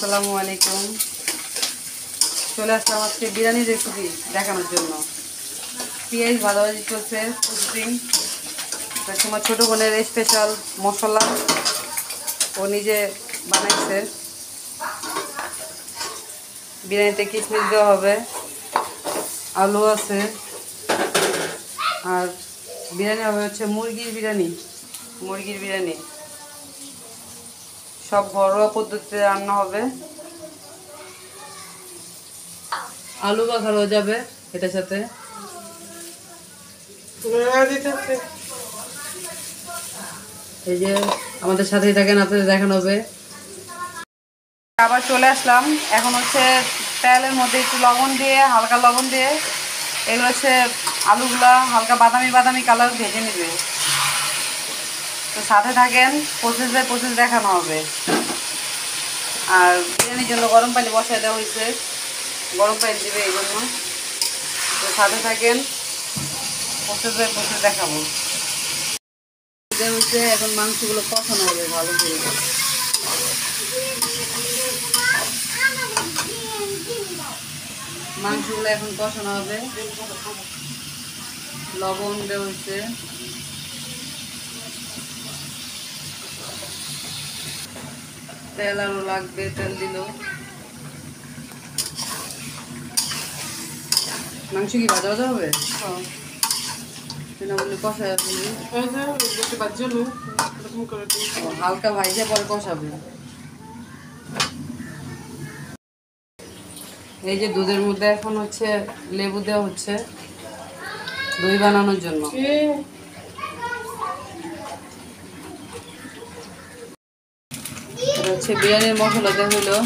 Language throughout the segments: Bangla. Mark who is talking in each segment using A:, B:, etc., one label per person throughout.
A: আসসালামু আলাইকুম। চলে আসলাম আজকে বিরিয়ানি রেসিপি দেখানোর জন্য। পেঁয়াজ ভাজাভাজি চলছে প্রতিদিন। তোমার ছোটো বোনের স্পেশাল মশলা ও নিজে বানাইছে। বিরিয়ানিতে কিশমিশ দেওয়া হবে, আলু আছে, আর বিরিয়ানি হবে হচ্ছে মুরগির বিরিয়ানি। সব ঘরোয়া পদ্ধতিতে রান্না হবে। আলু বাখারও যাবে এটার সাথে। এই যে আমাদের সাথেই থাকেন, আপনাদের দেখানো হবে। আবার চলে আসলাম। এখন হচ্ছে তেলের মধ্যে একটু লবণ দিয়ে, হালকা লবণ দিয়ে এগুলো হচ্ছে আলুগুলা হালকা বাদামি কালার ভেজে নেবে। তো সাথে থাকেন, প্রসেস দেখানো হবে। আর বিরিয়ানির জন্য গরম পানি বসায় দেওয়া হয়েছে, গরম পানি দিবে এই জন্য। তো সাথে থাকেন, প্রসেস দেখাবো। হচ্ছে এখন মাংসগুলো কষানো হবে ভালো করে। মাংসগুলো এখন কষানো হবে। লবণ দেওয়া হচ্ছে, তেল আরও লাগবে, তেল দিল। মাংস কি ভাজা হবে? কষায় হালকা ভাইজা পরে কষাবে। এই যে দুধের মধ্যে এখন হচ্ছে লেবু দেওয়া হচ্ছে দই বানানোর জন্য। হচ্ছে বিরিয়ানির মশলা দেওয়া হলো,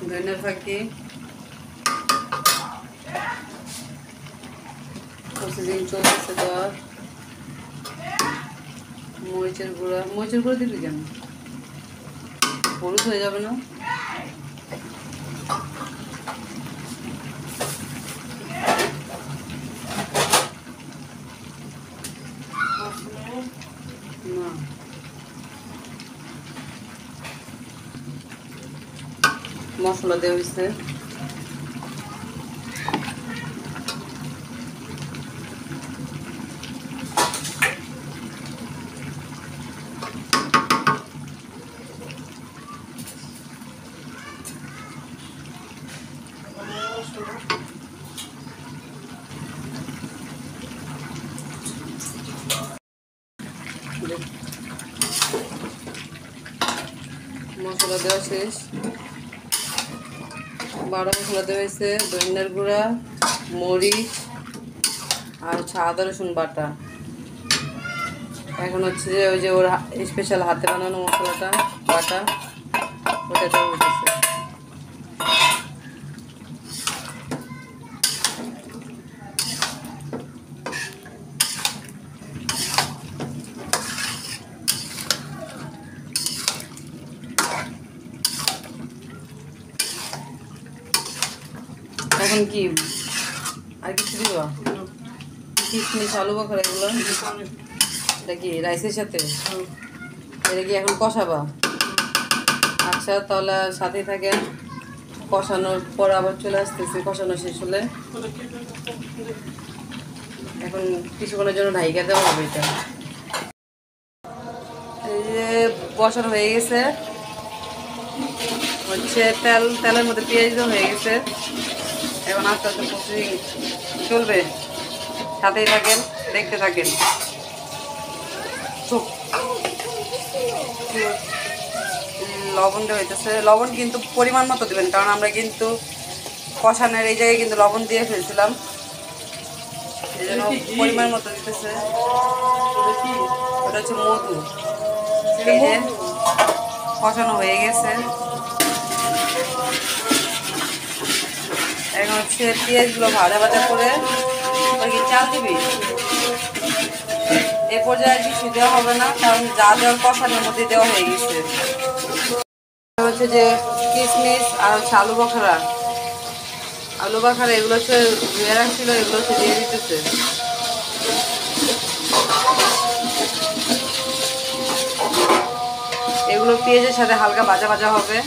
A: ধনিয়ার ফাঁকি, প্রতিদিন চলতেছে দেওয়ার। মরিচের গুঁড়া দিবি কেন? হলুদ হয়ে যাবে না? না, মশলা দেওয়া হয়েছে। মশলা দেওয়া শেষ। বারো মশলা দেওয়া হয়েছে, ধনিয়ার গুঁড়া, মরিচ আর হচ্ছে আদা রসুন বাটা। এখন হচ্ছে যে ওই যে ওর স্পেশাল হাতে বানানো মশলাটা বাটা, ওটা দেওয়া হয়েছে। এখন কি আর কিছু দিব? কিশমিশ, আলু বাখারা এগুলো। এটা কি রাইসের সাথে? এটা কি এখন কষাবা? আচ্ছা, তাহলে সাথেই থাকেন। কষানোর পর আবার চলে আসতেছি, কষানো শেষ হলে। এখন কিছুক্ষণের জন্য ঢাইকা দেওয়া হবে এটা। এই যে বসানো হয়ে গেছে, হচ্ছে তেলের মধ্যে পেঁয়াজ দেওয়া হয়ে গেছে। এখন আস্তে আস্তে প্রসেসিং চলবে, সাথেই থাকেন, দেখতে থাকেন। লবণ দেওয়া হইতেছে। লবণ কিন্তু পরিমাণ মতো দেবেন, কারণ আমরা কিন্তু কষানোর এই জায়গায় কিন্তু লবণ দিয়ে ফেলছিলাম, এই জন্য পরিমাণ মতো দিতেছে। ওটা হচ্ছে মধু। এই যে কষানো হয়ে গেছে। এখন হচ্ছে পেঁয়াজগুলো ভাজা করে কি চাল দিবি। এ পর্যায়ে কিছু দেওয়া হবে না, কারণ যা দেওয়ার কষানোর মধ্যে দেওয়া হয়ে গেছে। হচ্ছে যে কিশমিশ আর হচ্ছে আলু বাখারা এগুলো হচ্ছে ধুয়ে রাখছিল, এগুলো হচ্ছে দিয়ে দিতেছে। এগুলো পেঁয়াজের সাথে হালকা ভাজা ভাজা হবে।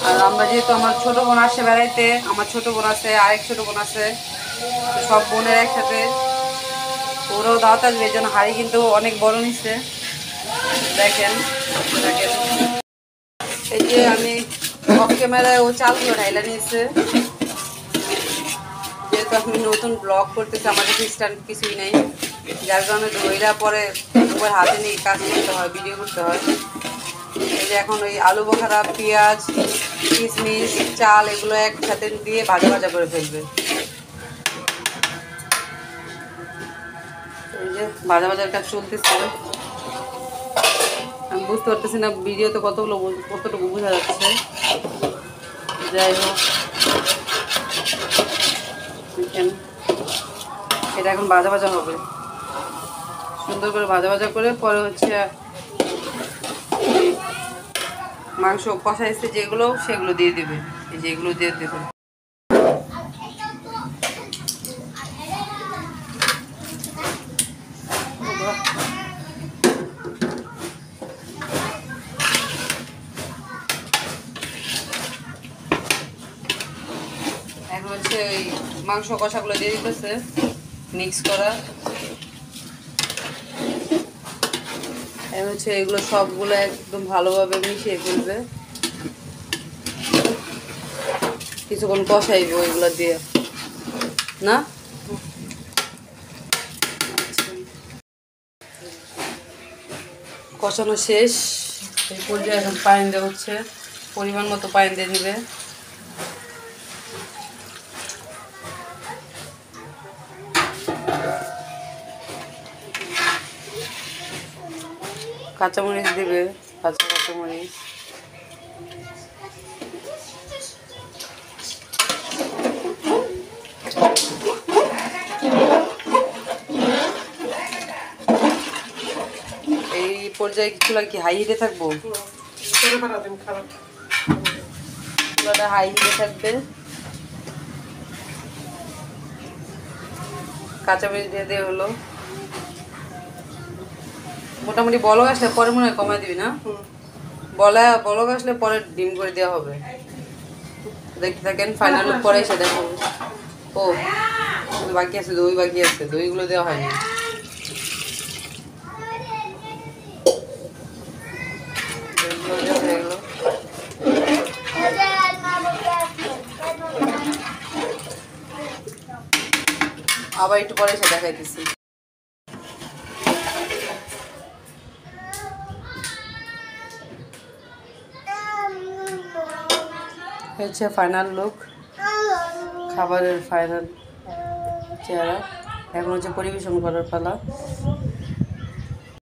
A: আর আমরা যেহেতু আমার ছোট বোন আসে বেড়াইতে, আমার ছোট বোন আছে, আরেক ছোট বোন আছে, তো সব বোনের একসাথে ওরাও দাওয়াত আসবে, এই জন্য হাঁড়ি কিন্তু অনেক বড় নিচ্ছে। দেখেন দেখেন, এই যে আমি অফ ক্যামেরায় ও চালগুলো ঢাইলা নিয়েছে। যেহেতু আমি নতুন ব্লগ করতেছি, আমাদের খ্রিস্টান কিছুই নেই, যার কারণে ধৈরা পরে মোবাইল হাতে নিয়ে কাজ করতে হয়, ভিডিও করতে হয়। এই যে এখন ওই আলু বোখারা, পেঁয়াজ, কিশমিশ, চাল এগুলো একসাথে দিয়ে ভাজা ভাজা করে ফেলবে। এই যে ভাজা ভাজার কাজ চলতেছে। আমি বুঝতে পারতেছি না ভিডিওতে কতটুকু বোঝা যাচ্ছে। যাই হোক, এটা এখন ভাজা ভাজা হবে, সুন্দর করে ভাজা ভাজা করে পরে হচ্ছে মাংস কষাইছে যেগুলো সেগুলো দিয়ে দেবে। এই যে এগুলো দিয়ে দেবে। এখন হচ্ছে ওই মাংস কষাগুলো দিয়ে দিতেছে, মিক্স করা। এখন হচ্ছে এগুলো সবগুলো একদম ভালোভাবে মিশিয়ে ফেলবে, কিছুক্ষণ কষাইবে ওইগুলো দিয়ে না। কষানো শেষ, এই পর্যায়ে এখন পানি দেওয়া হচ্ছে, পরিমাণ মতো পানি দিয়ে দিবে। কাঁচামরিচ দিবে, কাঁচামরিচ। এই পর্যায়ে চুলা কি হাই হিটে থাকবো? চুলাটা হাই হিটে থাকবে। কাঁচামরিচ দিয়ে দেওয়া হলো। মোটামুটি বলক আসলে পরে মনে হয় কমাই দিবি না? বলক আসলে পরে ডিম করে দেওয়া হবে। দেখতে থাকেন, ফাইনাল লুক পরে এসে দেখো। ও বাকি আছে, দই বাকি আছে, দইগুলো দেওয়া হয়নি। আবার একটু পরে এসে দেখাইতেছি। হচ্ছে ফাইনাল লুক, খাবারের ফাইনাল চেহারা। এখন হচ্ছে পরিবেশন করার পালা।